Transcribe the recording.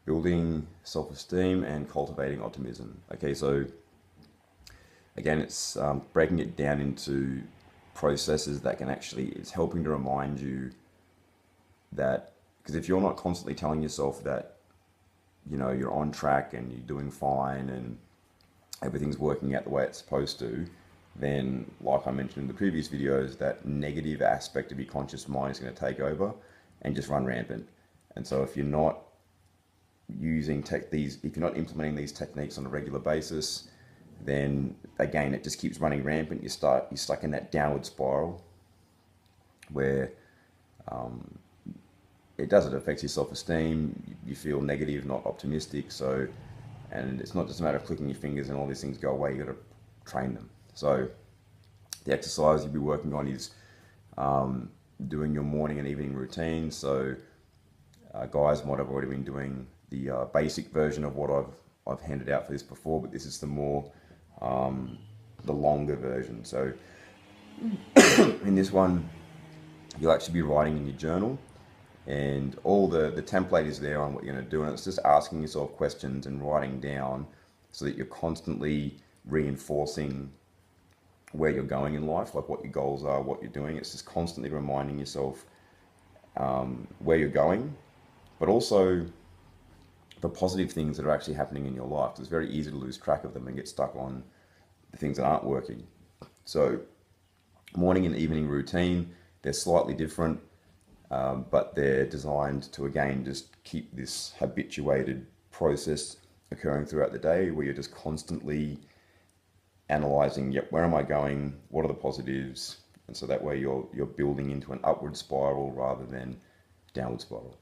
building self-esteem and cultivating optimism. Okay, so again, it's breaking it down into processes that can actually, it's helping to remind you that, because if you're not constantly telling yourself that, you know, you're on track and you're doing fine and everything's working out the way it's supposed to, then, like I mentioned in the previous videos, that negative aspect of your conscious mind is going to take over and just run rampant. And so if you're not if you're not implementing these techniques on a regular basis, then again, it just keeps running rampant. You're stuck in that downward spiral where it affects your self-esteem. You feel negative, not optimistic. So, and it's not just a matter of clicking your fingers and all these things go away. You got to train them. So the exercise you'll be working on is doing your morning and evening routine. So guys might have already been doing the basic version of what I've handed out for this before, but this is the more the longer version. So in this one, you'll actually be writing in your journal, and all the template is there on what you're going to do, and it's just asking yourself questions and writing down so that you're constantly reinforcing where you're going in life, like what your goals are, what you're doing. It's just constantly reminding yourself where you're going, but also the positive things that are actually happening in your life. It's very easy to lose track of them and get stuck on the things that aren't working. So morning and evening routine, they're slightly different, but they're designed to, again, just keep this habituated process occurring throughout the day where you're just constantly analyzing, yep, where am I going? What are the positives? And so that way you're building into an upward spiral rather than downward spiral.